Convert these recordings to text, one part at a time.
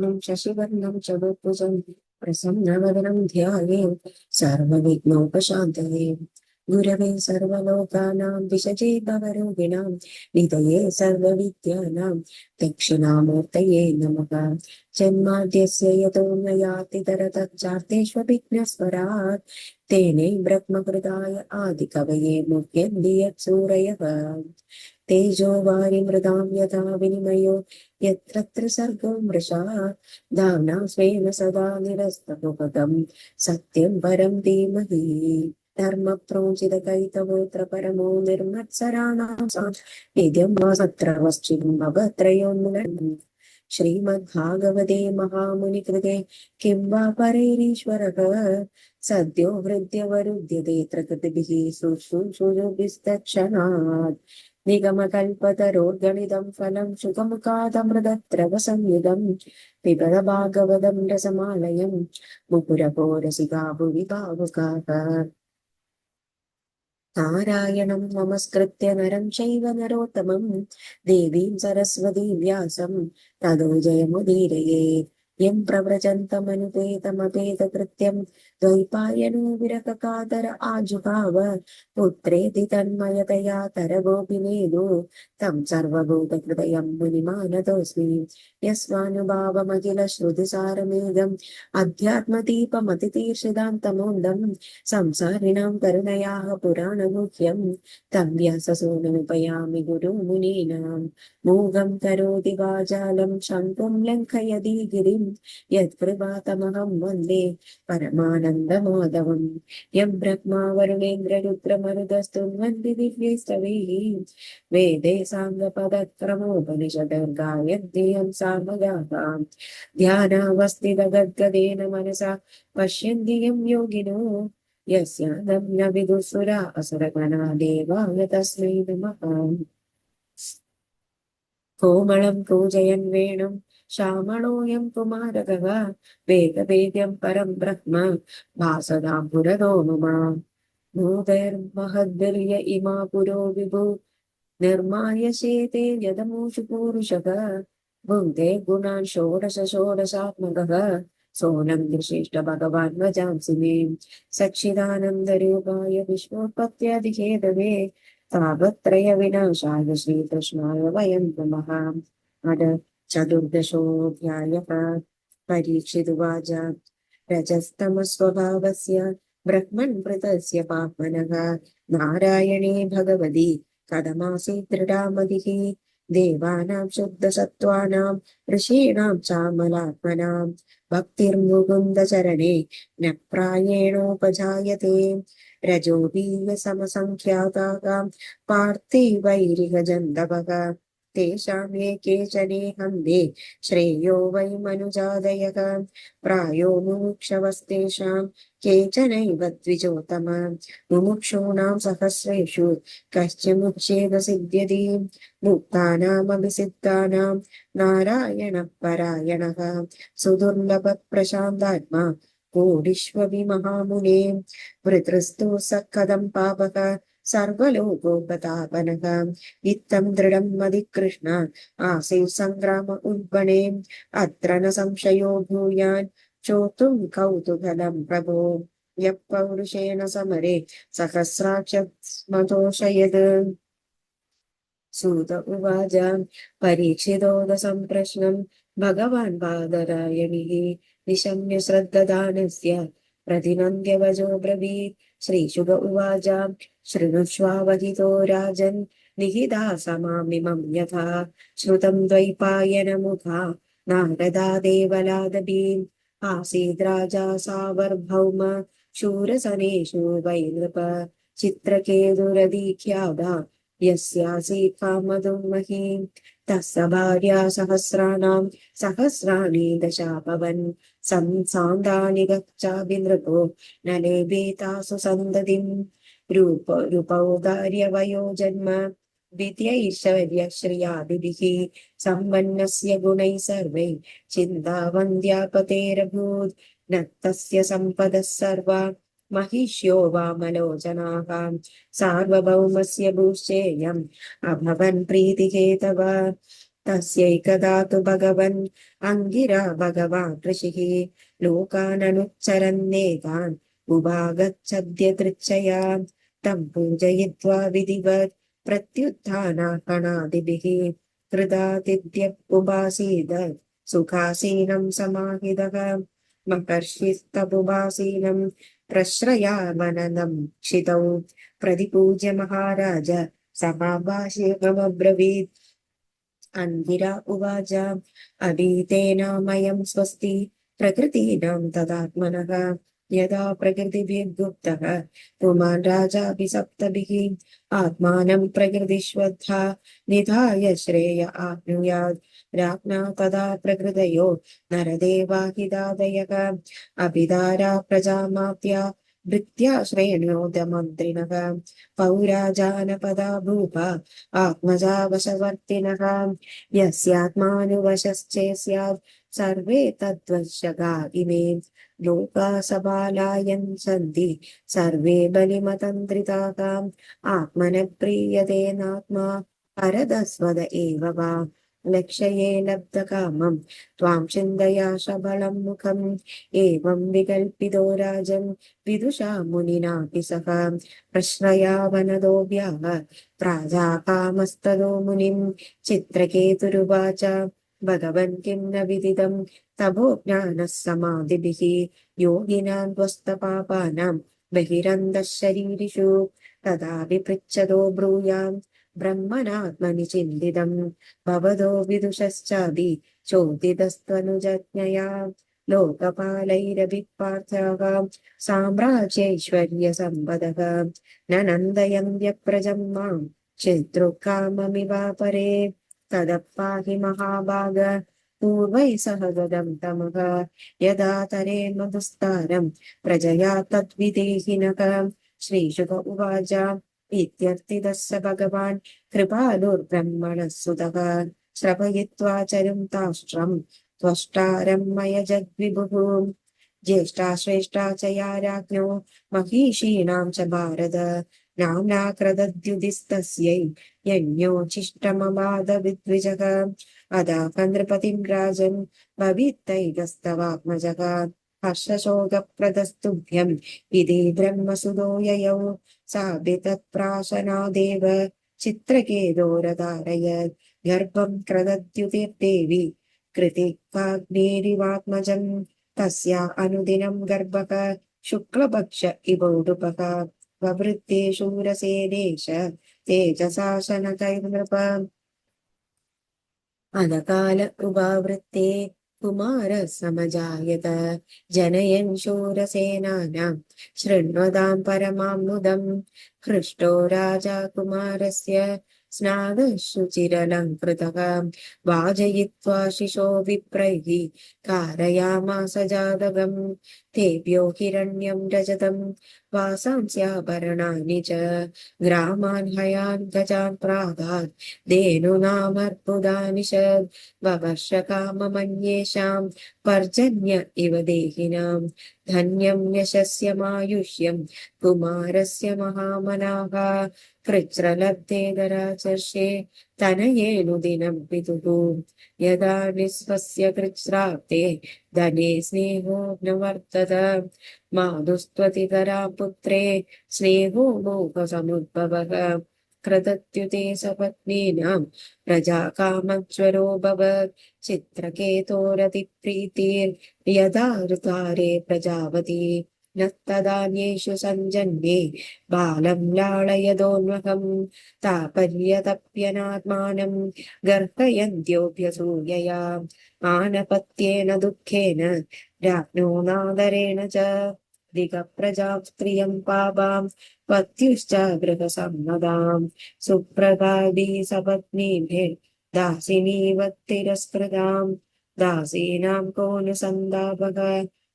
शशिवर्णं चतुर्भुजं प्रसन्नवदनं ध्यायेत् सर्वविघ्नोपशान्तये। गुरवे सर्वलोकानां विषजे भवरोगिणां निधये सर्वविद्यानां दक्षिणामूर्तये नमः। जन्माद्यस्य यतोऽन्वयातितरतश्चार्तेष्वभिघ्नस्वराट् तेने ब्रह्मकृताय आदिकवये मुह्यन्ति यत्सूरयः। तेजो वारिमृदां यथा विनिमयो यत्र त्रिसर्गो मृषा धाम्ना स्वेन सदा निरस्तमुपगं सत्यं परं धीमहि। धर्म प्रोचितकैतवोऽत्र परमो निर्मत्सराणां नित्यं वा सत्र वश्चिन्मवत्रयोन्मुलम्। श्रीमद्भागवते महामुनिकृते किं वा परैरीश्वरः सद्यो हृद्यवरुध्यते प्रकृतिभिः शुश्रूषुभिस्तत्क्षणात्। निगमकल्पतरोर्गणितं फलं शुकमुखादमृतद्रवसंयुतं पिबद भागवतं रसमालयं मुहुरघोरसिका भुवि भावुकाः। नारायणं नमस्कृत्य नरं चैव नरोत्तमं देवीं सरस्वतीं व्यासं ततो जयमुदीरयेत्। यं प्रव्रजन्तमनुपेतमपेतकृत्यं द्वैपायनो विरहकातर आजुहाव पुत्रेति तन्मयतया तरगोपिनेदु तं सर्वभूतहृदयं मुनिमानतोऽस्मि। यस्वानुभावमखिल श्रुतिसारमेघम् अध्यात्मदीपमतितीर्षिदान्तमोन्दं संसारिणां करुणयाः पुराणमुख्यं तं व्याससूनुमुपयामि गुरुमुनीनां। मूगं करोति वाचालं शङ्कुं लङ्घयति गिरिं यत्कृपातमहं वन्दे परमानन्दमाधवम्। यं ब्रह्मा वरुणेन्द्ररुद्रमरुतस्तुन्वन्ति दिव्यैस्तवैः वेदे साङ्गपदक्रमोपनिषदर्गायन्ति यं सामगाः। ध्यानावस्थितगद्गदेन मनसा पश्यन्ति यं योगिनो यस्यादं न विदुसुरा असुरगणा देवाय तस्मै नमः। कोमलं पूजयन् वेणुं श्यामळोऽयं कुमारकः वेदवेद्यं परं ब्रह्म भासदां पुरतो मम। भूतैर्महद्भिर्य इमा पुरो विभु निर्माय शेते यदमूषु पूरुषः भुङ्क्ते गुणान् षोडश षोडशात्मकः सोऽनं दृशिष्ट भगवान् वजांसि मे। सच्चिदानन्दरूपाय विश्वोत्पत्त्यादिहेतवे तापत्रय विनाशाय श्रीकृष्णाय वयं नमः। अथ चतुर्दशोऽध्यायः। परीक्षितुवाच रजस्तमस्वभावस्य ब्रह्मन् कृतस्य पाप्मनः नारायणे भगवति कथमासीत् दृढामतिः देवानां शुद्धसत्त्वानां ऋषीणां चामलात्मनां भक्तिर्मुकुन्दचरणे न प्रायेणोपजायते। रजोऽपीव समसङ्ख्याताः पार्थिवैरिहजन्तवः तेषां ये केचनेहन्ते श्रेयो वै मनुजादयः प्रायो मुमुक्षवस्तेषां केचनैव द्विजोतम। मुमुक्षूणां सहस्रेषु कश्चिमुच्चेद सिद्ध्यति मुक्तानामपि सिद्धानां नारायणः परायणः सुदुर्लभ प्रशान्तात्मा कोटिष्वपि महामुने। वृत्रस्तु स कथं पापः सर्वलोकोपतापनः इत्थं दृढं मदिकृष्ण आसीत् संग्राम उद्भणे अत्र न संशयो भूयान् चोतुं कौतूहलं प्रभो। यः पौरुषेण समरे सहस्राक्षमतोषयत्। सूत उवाच परीक्षितोदसं प्रश्नं भगवान् बादरायणिः निशम्य श्रद्धदानस्य प्रतिनन्द्यवजो ब्रवीत्। श्रीशुक उवाच शृणुष्वावहितो राजन् निहिता समामिमं यथा श्रुतं द्वैपायनमुखा नारदादेवलादपीम्। आसीद् राजा सार्वभौम शूरसनेषु वै नृप चित्रकेतुरधिख्याता यस्यासीत् कामधुमहीं तस्य भार्या सहस्राणां सहस्राणि दशाभवन् संसान्तानि गच्छाभि नृपो न लेभेतासु सन्ततिम्। रूपौदार्यवयो जन्म विद्यैश्वर्यश्रियादिभिः सम्पन्नस्य गुणैः सर्वैः चिन्तावन्द्यापतेरभूत्। न तस्य सम्पदः सर्वा महिष्यो वामलोचनाः सार्वभौमस्य भूश्चेयम् अभवन् प्रीतिहेतव। तस्यैकदा तु भगवन् अङ्गिरा भगवान् ऋषिः लोकाननुच्चरन्नेतान् उभागच्छद्यदृच्छया तं पूजयित्वा विधिवत् प्रत्युत्थानाकणादिभिः कृतादित्य उपासीदत् सुखासीनं समाहितः महर्षिस्तबुभासीनं प्रश्रयामननं क्षितौ प्रतिपूज्य महाराज समाभाष्यमब्रवीत् अन्गिरा उवाच अभीतेनामयं स्वस्ति प्रकृतीनां तदात्मनः यदा प्रकृतिभिर्गुप्तः पुमान् राजापि सप्तभिः आत्मानं प्रकृतिष्वद्धा निधाय श्रेय आप्नुयात् राज्ञा तदा प्रकृतयो नरदेवाहिदादयः अभिदारा प्रजामात्या भृत्या श्रेणोदमन्त्रिणः पौरा जानपदा भूपा आत्मजा वशवर्तिनः यस्यात्मानुवशश्चेस्यात् सर्वे तद्वशगा इमे लोका सबालायन् सन्ति सर्वे बलिमतन्त्रिताः आत्मनः प्रीयतेनात्मा परदस्वद एव वा लक्ष्ये लब्धकामं त्वां चिन्तया सबलं मुखम् एवं विकल्पितो राजन् विदुषा मुनिनापि सह प्रश्रयावनदो व्याः प्राजाकामस्तदो मुनिं चित्रकेतुरुवाच भगवन् किं न विदितं तपो ज्ञानः समाधिभिः योगिनां त्वस्तपापानां बहिरन्तःशरीरिषु तदा विपृच्छतो ब्रूयां ब्रह्मणात्मनि चिन्तितं भवतो विदुषश्चापि चोदितस्त्वनुजज्ञया लोकपालैरभिपार्थः साम्राज्यैश्वर्यसम्पदः न नन्दयन्त्यप्रजं मां चिद्रुकाममिवापरे तदः पाहि महाभाग पूर्वैः सह गदं तमः यदा तरे मधुस्तारं प्रजया तद्विदेहिनः श्रीशुक उवाच इत्यर्थितः स भगवान् कृपालुर्ब्रह्मणः सुतः श्रवयित्वा चरुं ताष्ट्रं त्वष्टारम्मय जग्विभुः ज्येष्ठा श्रेष्ठा च या राज्ञो महिषीणां च भारत नाम्ना क्रदद्युदिस्तस्यै यज्ञोच्छिष्टमबाध विद्विजः अदाह नृपतिं राजन् भवित्तैकस्तवात्मजः हर्षशोकप्रदस्तुभ्यम् इति ब्रह्मसुतो ययौ साभितत्प्राशनादेव चित्रकेतोरधारयत् गर्भं क्रदद्युतिर्देवी कृतिकाग्नेरिवात्मजम् तस्या अनुदिनं गर्भः शुक्लपक्ष इवोडुपः ववृद्धे शूरसेनेश तेजसा शनकैर्नृप अनकाल उभावृत्ते कुमारः समजायत जनयन् शूरसेनानां शृण्वतां परमां मुदम् हृष्टो राजा कुमारस्य स्नातः शुचिरलङ्कृतः वाजयित्वा शिशो विप्रैः कारयामास जातकम् तेभ्यो हिरण्यं रजतं वासांस्याभरणानि च ग्रामान् हयान् गजान् प्रादात् धेनूनामर्बुदानिषद् ववर्षकाममन्येषां पर्जन्य इव देहिनां धन्यं यशस्यमायुष्यं कुमारस्य महामनाः कृच्छ्रलब्धेदराचर्षे तनयेनुदिनं पितुः यदा निःस्वस्य कृच्छ्राप्ते धने स्नेहो न वर्तत माधुस्त्वतितरा पुत्रे स्नेहो मोहसमुद्भवः क्रदत्युते सपत्नीनां प्रजाकामज्वरो चित्रकेतोरतिप्रीतिर्यदा ऋतारे प्रजावती न तदान्येषु सञ्जन्ये बालं लाळयदोन्वहं तापर्यतप्यनात्मानं गर्हयन्त्योऽभ्यसूयया मानपत्येन दुःखेन राज्ञो नादरेण च दिगप्रजां स्त्रियं पापां पत्युश्च गृहसम्मदां सुप्रभावी सपत्नीभिर्दासिनीव तिरस्कृतां दासीनां को नु सन्दापः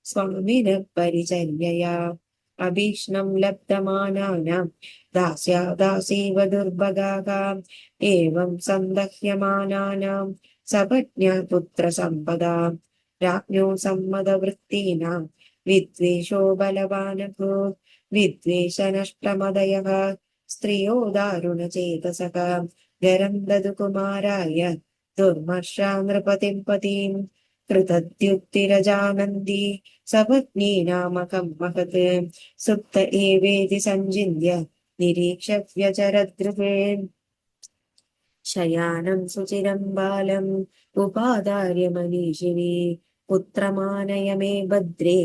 स्वामिनः परिचर्यया अभीक्ष्णं लब्धमानानां दास्या दासीव दुर्भगाः एवं सन्दह्यमानानां सपत्न्या पुत्रसम्पदा राज्ञो सम्मदवृत्तीनां विद्वेषो बलवानभूत् विद्वेषनष्टमदयः स्त्रियो दारुणचेतसः गरं ददु कुमाराय दुर्मर्षा नृपतिं पतिं कृतद्युक्तिरजानन्दी सपत्नीनामकं महत् सुप्त एवेति सञ्जिन्य निरीक्ष्य व्यचरद्गृहे शयानं सुचिरं बालम् उपादार्य मनीषिणी पुत्रमानय मे भद्रे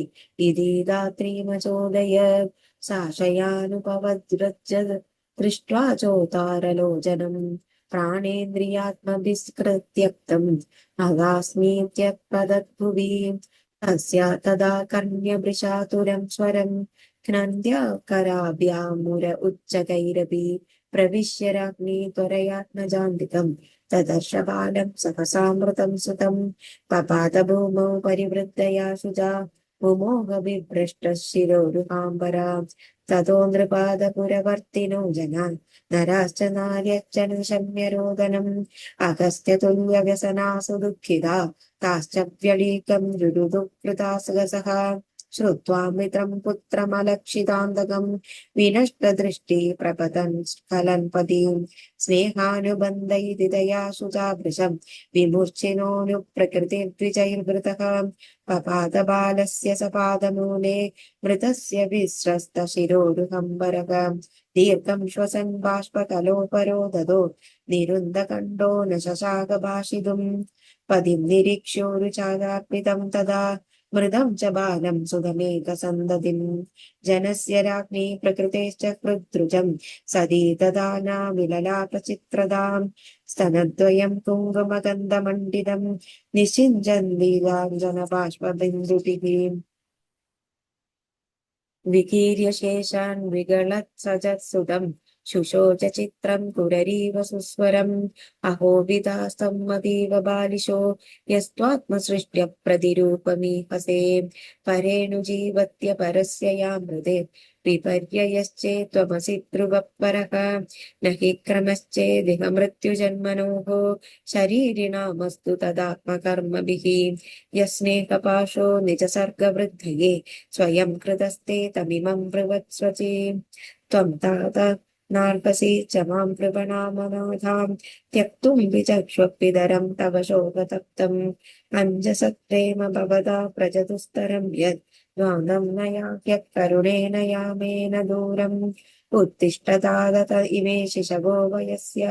इति धात्रीमचोदयत् सा शयानुपवज्रज दृष्ट्वा चोतारलोचनम् प्राणेन्द्रियात्मभिस्कृत्यक्तम् अगास्मीत्यत्पदद्भुवि तस्या तदा कर्ण्यवृषातुरं स्वरं क्रन्द्या कराभ्यामुर उच्चकैरपि प्रविश्य राज्ञी त्वरयात्मजान्तिकम् तदर्श बालं सहसामृतं सुतं पपात भूमौ परिवृद्धया शुजा मुमोहविभ्रष्टः शिरोरुहाम्बरा ततो नृपादपुरवर्तिनो जना नराश्च नार्यश्च निशम्य रोदनम् अगस्त्यतुल्यव्यसनासु दुःखिता ताश्च व्यलीकं रुरुदुःकृता सहसः श्रुत्वा मित्रं पुत्रमलक्षितान्तकम् विनष्टदृष्टि प्रपतन् स्खलन्पतीम् स्नेहानुबन्ध इति दया शुचाभृशम् विमूर्च्छिनोऽनुप्रकृतिर्द्विजैर्वृतः पपात बालस्य सपादमूले मृतस्य विस्रस्तशिरोरुहम्बरः दीर्घं श्वसन् बाष्पकलोपरो निरुन्धकण्ठो न शशाक भाषितुम् पदिं निरीक्ष्योरुचागार्पितं तदा मृदं च बालं सुगमेकसन्दतिम् जनस्य राज्ञी प्रकृतेश्च हृद्रुजम् सदी तदा नाविललापचित्रदाम् स्तनद्वयं कुङ्कुमगन्धमण्डितम् निषिञ्जन् लीलाञ्जनबाष्पबिन्दुभिः विकीर्य शेषान् विगलत् सजत्सुतम् शुशोच चित्रं कुररीव सुस्वरम् अहो विदास्तं अतीव बालिशो यस्त्वात्मसृष्ट्य प्रतिरूपमीहसे परेणुजीवत्य परस्य या मृदे विपर्ययश्चेत्त्वमसि ध्रुवः परः न हि क्रमश्चेदिह मृत्युजन्मनोः शरीरिणामस्तु तदात्मकर्मभिः यस्नेहपाशो निजसर्गवृद्धये स्वयं कृतस्ते तमिमं ब्रुवत्स्वचि त्वं तात नार्हसि च मां कृपणामनाथां त्यक्तुं विचक्ष्वपितरं तव शोकतप्तम् अञ्जसत्प्रेम भवता प्रजतुस्तरं यत् द्वान्दं न याह्यः करुणेन यामेन दूरम् उत्तिष्ठ तादत इमे शिशवो वयस्य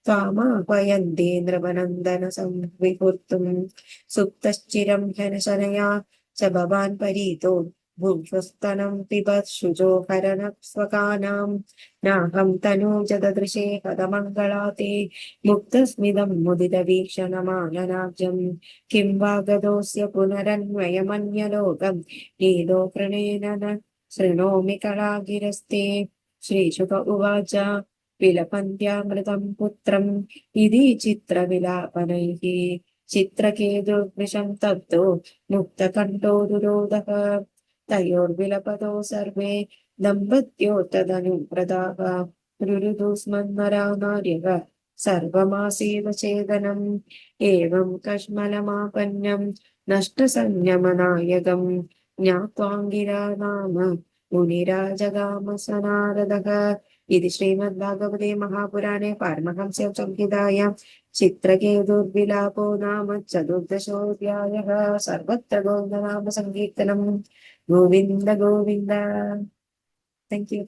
त्वामाह्वयन्ति नृपनन्दन संविहर्तुम् सुप्तश्चिरं ह्यनशनया च भवान् परीतो भुङ्क्षुस्तनं पिबत् शुचो हरनः स्वकानाम् नाहं तनूजददृशे पदमङ्गलाते मुक्तस्मिदं मुदितवीक्षणमाननाब्जम् किं वा गतोऽस्य पुनरन्वयमन्यलोकम् नीलो कृणेन न शृणोमि कलागिरस्ते श्रीशुक उवाच विलपन्त्यामृतं पुत्रम् इति चित्रविलापनैः चित्रकेतुर्वृशं तप्तो मुक्तकण्ठो रुरोधः तयोर्विलपतो सर्वे दम्पत्यो तदनुव्रताः रुरुदुस्मन्नरा नार्यः सर्वमासीव चेदनम् एवं कश्मलमापन्नं नष्टसंयमनायकम् ज्ञात्वाङ्गिरा नाम मुनिराजगाम स नारदः इति श्रीमद्भागवते महापुराणे पारमहंस्यां संहितायां चित्रकेतुर्विलापो नाम चतुर्दशोऽध्यायः सर्वत्र गोविन्दनाम संकीर्तनम् गोविन्द गोविन्द। Thank you.